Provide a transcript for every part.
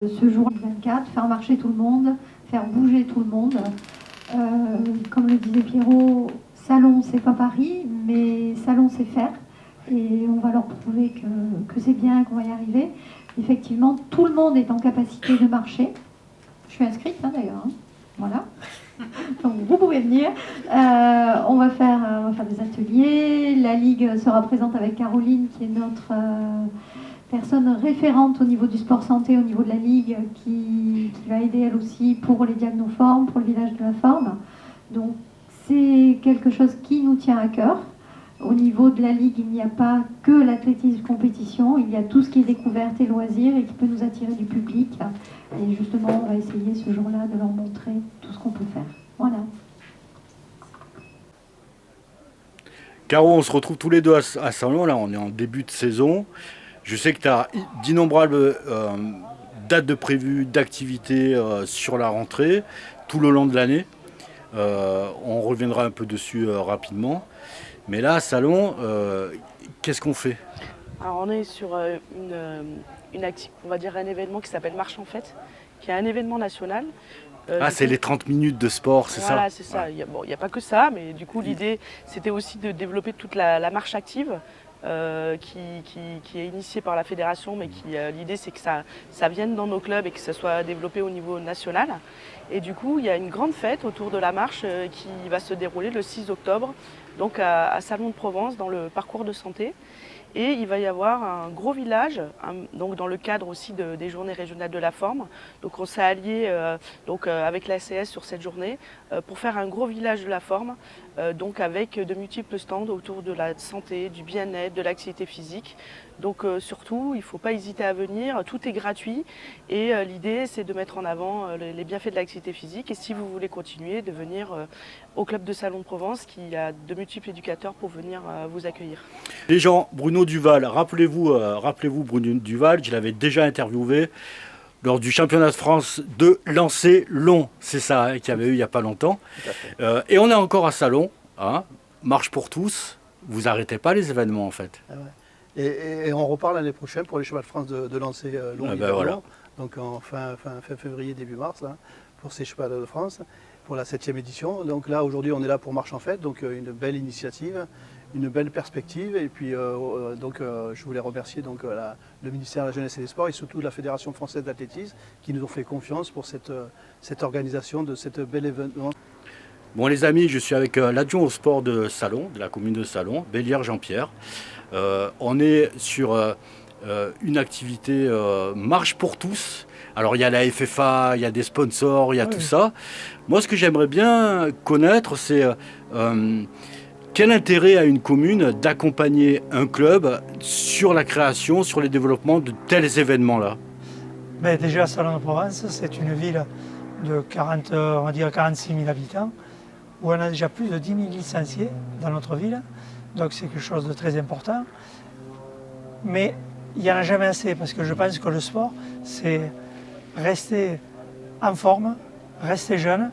Ce jour 24, faire marcher tout le monde, faire bouger tout le monde. Comme le disait Pierrot, Salon c'est pas Paris, mais Salon c'est faire. Et on va leur prouver que c'est bien, qu'on va y arriver. Effectivement, tout le monde est en capacité de marcher. Je suis inscrite d'ailleurs. Voilà. Donc vous pouvez venir. On va faire des ateliers. La Ligue sera présente avec Caroline, qui est notre personne référente au niveau du sport santé, au niveau de la Ligue, qui va aider elle aussi pour les diagnoformes, pour le village de la forme. Donc c'est quelque chose qui nous tient à cœur. Au niveau de la Ligue, il n'y a pas que l'athlétisme compétition, il y a tout ce qui est découverte et loisirs et qui peut nous attirer du public. Et justement, on va essayer ce jour-là de leur montrer tout ce qu'on peut faire. Voilà. Caro, on se retrouve tous les deux à Salon, là on est en début de saison. Je sais que tu as d'innombrables dates de prévues d'activités sur la rentrée, tout le long de l'année. On reviendra un peu dessus rapidement. Mais là, à Salon, qu'est-ce qu'on fait? Alors on est sur on va dire un événement qui s'appelle Marche en Fête, qui est un événement national. C'est les 30 minutes de sport, c'est ça? Voilà, c'est ça. Ouais. Il n'y a pas que ça, mais du coup l'idée c'était aussi de développer toute la marche active. Qui est initiée par la fédération, mais l'idée c'est que ça vienne dans nos clubs et que ça soit développé au niveau national. Et du coup, il y a une grande fête autour de la marche qui va se dérouler le 6 octobre, donc à Salon de Provence, dans le parcours de santé. Et il va y avoir un gros village, donc dans le cadre aussi des journées régionales de la forme. Donc on s'est allié avec l'ACS sur cette journée pour faire un gros village de la forme, donc avec de multiples stands autour de la santé, du bien-être, de l'activité physique. Donc surtout, il ne faut pas hésiter à venir, tout est gratuit et l'idée c'est de mettre en avant les bienfaits de l'activité physique et si vous voulez continuer, de venir au club de Salon de Provence qui a de multiples éducateurs pour venir vous accueillir. Les gens, Bruno Duval, rappelez-vous Bruno Duval, je l'avais déjà interviewé lors du championnat de France de lancer long, c'est ça qu'il y avait eu il n'y a pas longtemps. Et on est encore à Salon, marche pour tous, vous n'arrêtez pas les événements en fait. Ah ouais. Et on repart l'année prochaine pour les championnats de France de lancer long. Voilà. Donc en fin février, début mars, là, pour ces championnats de France, pour la 7e édition. Donc là, aujourd'hui, on est là pour Marche en Fête, donc une belle initiative, une belle perspective. Et puis, je voulais remercier le ministère de la Jeunesse et des Sports et surtout la Fédération française d'athlétisme qui nous ont fait confiance pour cette organisation de cet bel événement. Bon les amis, je suis avec l'adjoint au sport de Salon, de la commune de Salon, Bélière Jean-Pierre. On est sur une activité marche pour tous. Alors il y a la FFA, il y a des sponsors, il y a tout ça. Moi ce que j'aimerais bien connaître, c'est quel intérêt a une commune d'accompagner un club sur la création, sur les développements de tels événements-là? Déjà Salon de Provence, c'est une ville de 46 000 habitants, où on a déjà plus de 10 000 licenciés dans notre ville. Donc c'est quelque chose de très important. Mais il n'y en a jamais assez, parce que je pense que le sport, c'est rester en forme, rester jeune.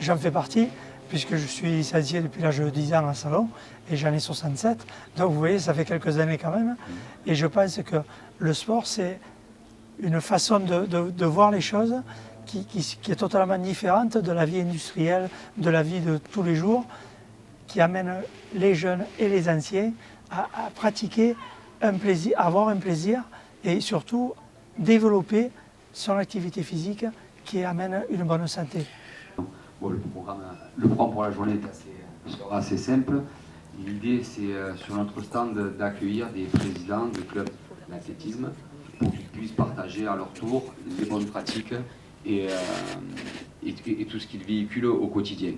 J'en fais partie, puisque je suis licencié depuis l'âge de 10 ans à Salon, et j'en ai 67. Donc vous voyez, ça fait quelques années quand même. Et je pense que le sport, c'est une façon de voir les choses qui est totalement différente de la vie industrielle, de la vie de tous les jours, qui amène les jeunes et les anciens à pratiquer un plaisir, à avoir un plaisir et surtout développer son activité physique qui amène une bonne santé. Bon, le programme pour la journée sera assez simple. L'idée, c'est sur notre stand d'accueillir des présidents de clubs d'athlétisme pour qu'ils puissent partager à leur tour les bonnes pratiques et tout ce qu'ils véhiculent au quotidien.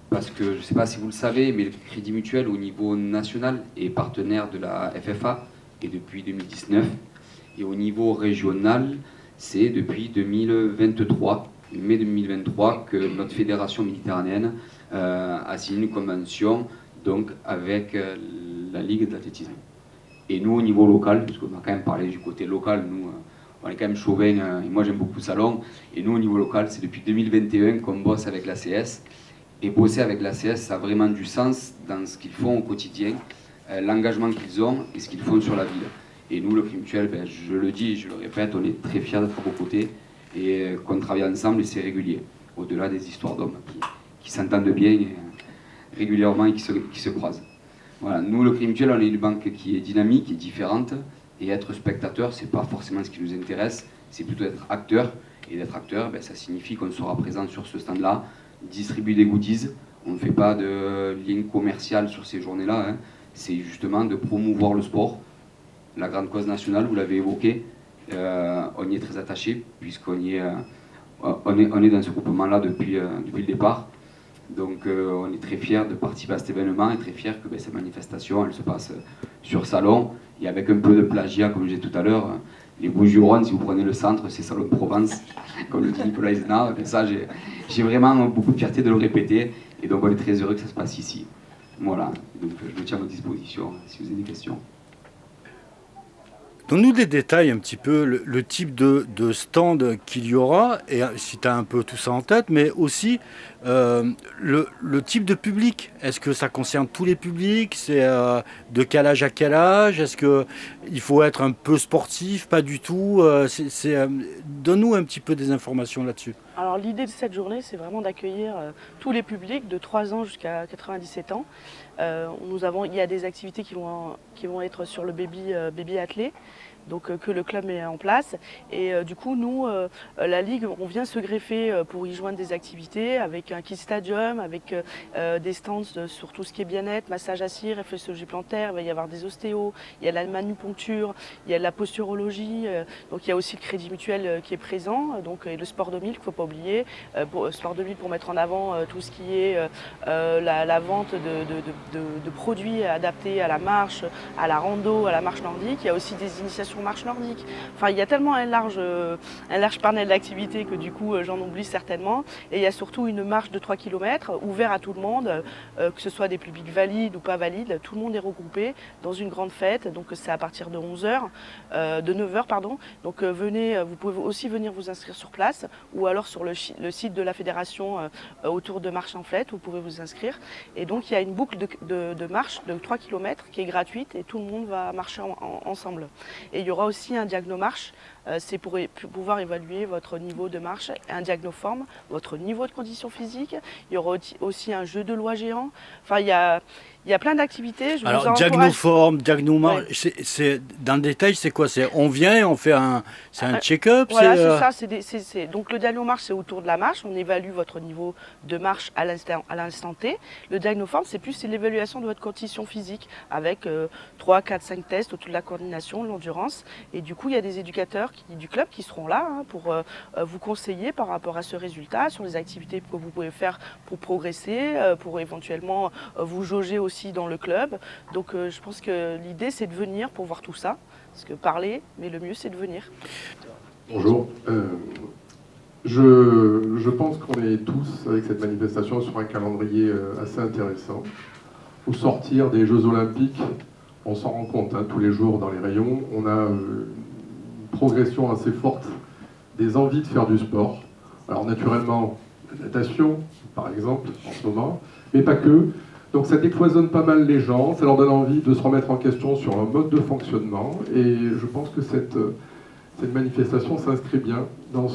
Parce que, je ne sais pas si vous le savez, mais le Crédit Mutuel au niveau national est partenaire de la FFA et depuis 2019. Et au niveau régional, c'est depuis 2023, mai 2023, que notre fédération méditerranéenne a signé une convention donc, avec la Ligue de l'athlétisme. Et nous, au niveau local, parce qu'on a quand même parlé du côté local, nous, on est quand même chauvin, et moi j'aime beaucoup Salon, et nous, au niveau local, c'est depuis 2021 qu'on bosse avec l'ACS. Et bosser avec l'ACS, ça a vraiment du sens dans ce qu'ils font au quotidien, l'engagement qu'ils ont et ce qu'ils font sur la ville. Et nous, le Crédit Mutuel, je le dis et je le répète, on est très fiers d'être à vos côtés et qu'on travaille ensemble et c'est régulier, au-delà des histoires d'hommes qui s'entendent bien régulièrement et qui se croisent. Voilà, nous, le Crédit Mutuel, on est une banque qui est dynamique, qui est différente, et être spectateur, c'est pas forcément ce qui nous intéresse, c'est plutôt être acteur. Et d'être acteur, ça signifie qu'on sera présent sur ce stand-là, distribuer des goodies. On ne fait pas de lien commercial sur ces journées-là, hein. C'est justement de promouvoir le sport, la grande cause nationale, vous l'avez évoqué. On y est très attaché, puisqu'on y est, on est dans ce groupement-là depuis le départ. Donc on est très fiers de participer à cet événement et très fiers que cette manifestation elle se passe sur Salon et avec un peu de plagiat, comme je disais tout à l'heure. Les Bouches-du-Rhône, si vous prenez le centre, c'est Salon de Provence, comme le dit Nicolas Isna. Ça, j'ai vraiment beaucoup de fierté de le répéter et donc on est très heureux que ça se passe ici. Voilà, donc je me tiens à votre disposition si vous avez des questions. Donne-nous des détails un petit peu, le type de stand qu'il y aura, et si tu as un peu tout ça en tête, mais aussi le type de public. Est-ce que ça concerne tous les publics? C'est de quel âge à quel âge? Est-ce qu'il faut être un peu sportif? Pas du tout. Donne-nous un petit peu des informations là-dessus. Alors l'idée de cette journée, c'est vraiment d'accueillir tous les publics de 3 ans jusqu'à 97 ans. Il y a des activités qui vont être sur le baby athlé, donc que le club met en place. Et du coup, nous, la Ligue, on vient se greffer pour y joindre des activités avec un kit stadium, avec des stands sur tout ce qui est bien-être, massage à cire, réflexologie plantaire, il va y avoir des ostéos, il y a la manupuncture, il y a de la posturologie, donc il y a aussi le Crédit Mutuel qui est présent, donc, et le sport 2000 qu'il ne faut pas oublier, sport 2000 pour mettre en avant tout ce qui est la vente de produits adaptés à la marche, à la rando, à la marche nordique. Il y a aussi des initiations marche nordique. Enfin, il y a tellement un large panel d'activités que du coup j'en oublie certainement. Et il y a surtout une marche de 3 km ouverte à tout le monde, que ce soit des publics valides ou pas valides. Tout le monde est regroupé dans une grande fête. Donc c'est à partir de 9h pardon. Donc venez, vous pouvez aussi venir vous inscrire sur place ou alors sur le site de la fédération autour de Marche en Flette, vous pouvez vous inscrire. Et donc il y a une boucle de marche de 3 km qui est gratuite et tout le monde va marcher ensemble. Et il y aura aussi un diagnomarche, c'est pour pouvoir évaluer votre niveau de marche, un diagnoforme, votre niveau de condition physique. Il y aura aussi un jeu de loi géant. Enfin, il y a plein d'activités. Alors, diagnoforme, diagnomarche, ouais. C'est dans le détail, c'est quoi? On vient et on fait un check-up? Voilà, c'est ça. Donc le diagnomarche, c'est autour de la marche. On évalue votre niveau de marche à l'instant T. Le diagnoforme, c'est l'évaluation de votre condition physique avec 3, 4, 5 tests autour de la coordination, de l'endurance. Et du coup, il y a des éducateurs du club qui seront là pour vous conseiller par rapport à ce résultat, sur les activités que vous pouvez faire pour progresser, pour éventuellement vous jauger aussi dans le club. Donc je pense que l'idée c'est de venir pour voir tout ça, parce que parler, mais le mieux c'est de venir. Bonjour. Je pense qu'on est tous avec cette manifestation sur un calendrier assez intéressant. Au sortir des Jeux Olympiques, on s'en rend compte tous les jours dans les rayons, on a une progression assez forte des envies de faire du sport. Alors naturellement, la natation par exemple en ce moment, mais pas que. Donc ça décloisonne pas mal les gens, ça leur donne envie de se remettre en question sur un mode de fonctionnement, et je pense que cette manifestation s'inscrit bien dans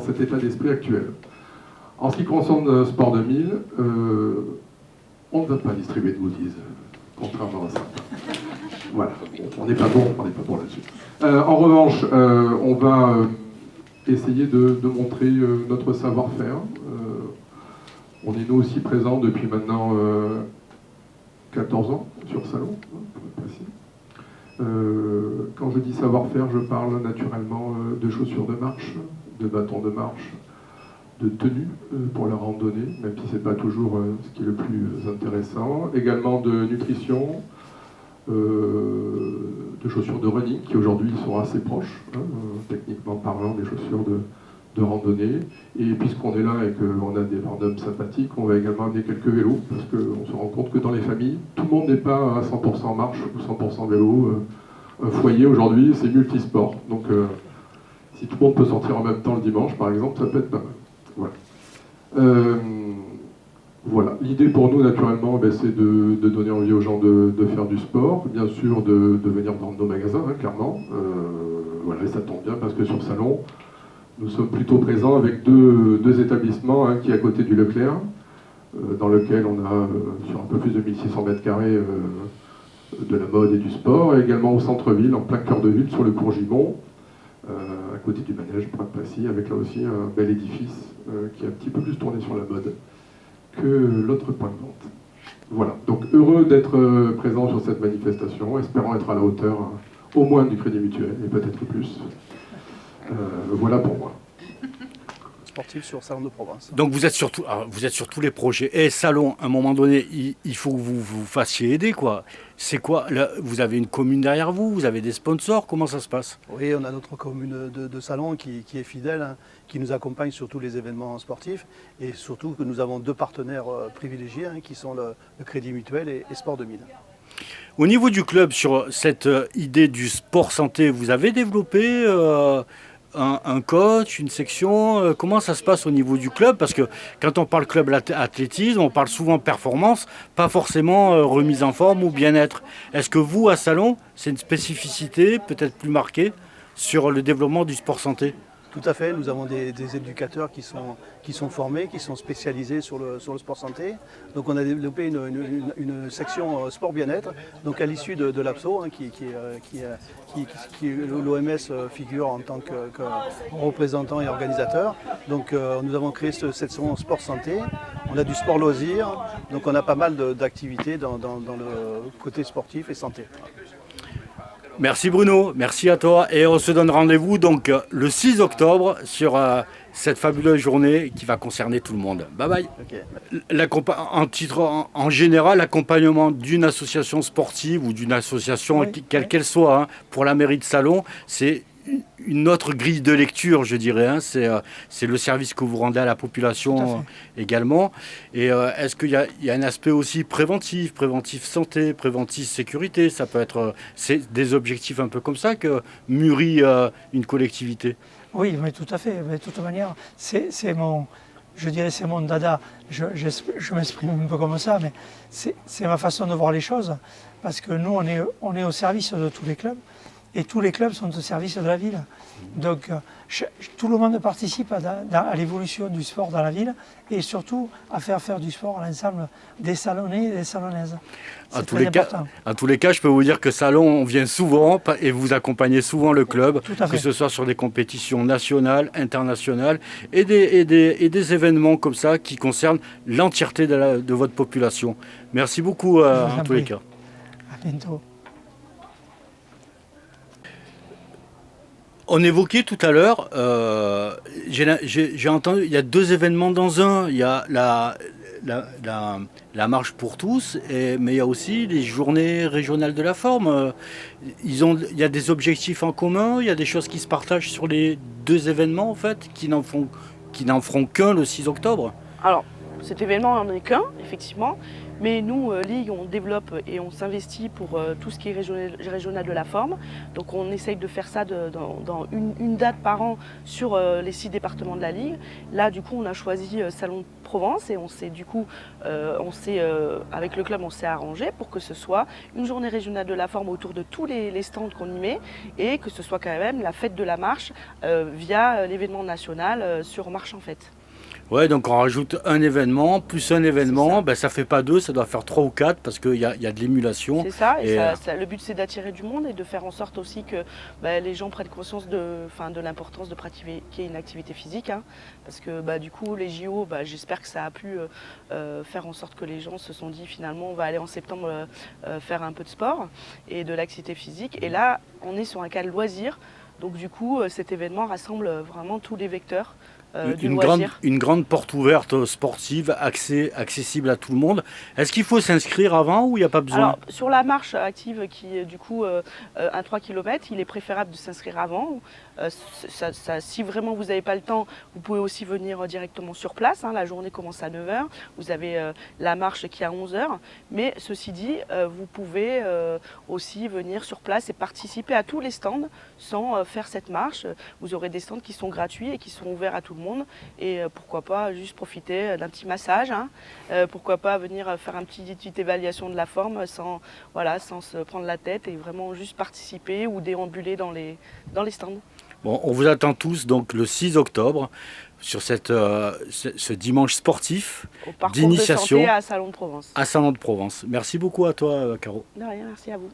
cet état d'esprit actuel. En ce qui concerne Sport 2000, on ne va pas distribuer de goodies, contrairement à ça. Voilà, on n'est pas bon là-dessus. En revanche, on va essayer de montrer notre savoir-faire. On est nous aussi présents depuis maintenant 14 ans sur Salon, quand je dis savoir-faire, je parle naturellement de chaussures de marche, de bâtons de marche, de tenues pour la randonnée, même si ce n'est pas toujours ce qui est le plus intéressant. Également de nutrition, de chaussures de running, qui aujourd'hui sont assez proches, techniquement parlant, des chaussures de randonnée. Et puisqu'on est là et qu'on a des vendeurs sympathiques, on va également amener quelques vélos, parce qu'on se rend compte que dans les familles, tout le monde n'est pas à 100% marche ou 100% vélo. Un foyer aujourd'hui, c'est multisport. Donc si tout le monde peut sortir en même temps le dimanche, par exemple, ça peut être pas mal. Voilà. Voilà, l'idée pour nous naturellement c'est de donner envie aux gens de faire du sport, bien sûr de venir dans nos magasins, hein, clairement. Voilà, et ça tombe bien parce que sur Salon, nous sommes plutôt présents avec deux établissements, qui est à côté du Leclerc, dans lequel on a sur un peu plus de 1600 mètres carrés de la mode et du sport, et également au centre-ville, en plein cœur de ville, sur le cours Gimont, à côté du manège Prat-Passy, avec là aussi un bel édifice qui est un petit peu plus tourné sur la mode que l'autre point de vente. Voilà, donc heureux d'être présent sur cette manifestation, espérant être à la hauteur au moins du Crédit Mutuel, et peut-être plus. Voilà pour moi. Sportif sur Salon de Provence. Donc vous êtes sur tous les projets. Et Salon, à un moment donné, il faut que vous vous fassiez aider, quoi. C'est quoi là, vous avez une commune derrière vous, vous avez des sponsors, comment ça se passe? Oui, on a notre commune de Salon qui est fidèle, qui nous accompagne sur tous les événements sportifs, et surtout que nous avons 2 partenaires privilégiés, qui sont le Crédit Mutuel et Sport 2000. Au niveau du club, sur cette idée du sport santé, vous avez développé un coach, une section, comment ça se passe au niveau du club? Parce que quand on parle club athlétisme, on parle souvent performance, pas forcément remise en forme ou bien-être. Est-ce que vous, à Salon, c'est une spécificité peut-être plus marquée sur le développement du sport santé? Tout à fait, nous avons des éducateurs qui sont formés, qui sont spécialisés sur le sport santé. Donc on a développé une section sport bien-être, donc à l'issue de l'APSO, l'OMS figure en tant que représentant et organisateur. Donc nous avons créé cette section sport santé, on a du sport loisir, donc on a pas mal d'activités dans le côté sportif et santé. Merci Bruno, merci à toi, et on se donne rendez-vous donc le 6 octobre sur cette fabuleuse journée qui va concerner tout le monde. Bye bye. Okay. En général, l'accompagnement d'une association sportive ou d'une association quelle qu'elle soit, pour la mairie de Salon, c'est une autre grille de lecture, je dirais. C'est le service que vous rendez à la population également. Et est-ce qu'il y a un aspect aussi préventif santé, préventif sécurité? Ça peut être c'est des objectifs un peu comme ça que mûrit une collectivité. Oui, mais tout à fait. Mais de toute manière, c'est mon dada. Je m'exprime un peu comme ça, mais c'est ma façon de voir les choses. Parce que nous, on est au service de tous les clubs. Et tous les clubs sont au service de la ville. Donc tout le monde participe à l'évolution du sport dans la ville et surtout à faire du sport à l'ensemble des Salonnais et des Salonnaises. En tous les cas, je peux vous dire que Salon, on vient souvent et vous accompagnez souvent le club, que ce soit sur des compétitions nationales, internationales et des événements comme ça qui concernent l'entièreté de votre population. Merci beaucoup en tous les cas. À bientôt. On évoquait tout à l'heure, j'ai entendu, il y a 2 événements dans un. Il y a la marche pour tous, mais il y a aussi les journées régionales de la forme. Il y a des objectifs en commun, il y a des choses qui se partagent sur les 2 événements en fait, qui n'en feront qu'un le 6 octobre. Alors, cet événement n'en est qu'un, effectivement. Mais nous, Ligue, on développe et on s'investit pour tout ce qui est régional de la forme. Donc on essaye de faire ça dans une date par an sur les 6 départements de la Ligue. Là, du coup, on a choisi Salon de Provence et on s'est avec le club, on s'est arrangé pour que ce soit une journée régionale de la forme autour de tous les stands qu'on y met et que ce soit quand même la fête de la marche via l'événement national sur Marche en Fête. Ouais, donc on rajoute un événement, plus un événement, ça fait pas 2, ça doit faire 3 ou 4 parce qu'il y a de l'émulation. C'est ça, et le but c'est d'attirer du monde et de faire en sorte aussi que les gens prennent conscience de l'importance de pratiquer une activité physique. Parce que du coup les JO, j'espère que ça a pu faire en sorte que les gens se sont dit finalement on va aller en septembre faire un peu de sport et de l'activité physique. Et là on est sur un cadre loisir, donc du coup cet événement rassemble vraiment tous les vecteurs. Une grande porte ouverte sportive, accessible à tout le monde. Est-ce qu'il faut s'inscrire avant ou il n'y a pas besoin? Alors, sur la marche active qui est du coup un 3 km, il est préférable de s'inscrire avant. Si vraiment vous n'avez pas le temps, vous pouvez aussi venir directement sur place. La journée commence à 9h. Vous avez la marche qui est à 11h. Mais ceci dit, vous pouvez aussi venir sur place et participer à tous les stands sans faire cette marche. Vous aurez des stands qui sont gratuits et qui sont ouverts à tout le monde. monde. Et pourquoi pas juste profiter d'un petit massage, hein. Pourquoi pas venir faire une petite évaluation de la forme sans se prendre la tête et vraiment juste participer ou déambuler dans les stands. Bon, on vous attend tous donc le 6 octobre sur ce dimanche sportif Au parcours d'initiation de santé à Salon de Provence. à Salon de Provence. Merci beaucoup à toi, Caro. De rien, merci à vous.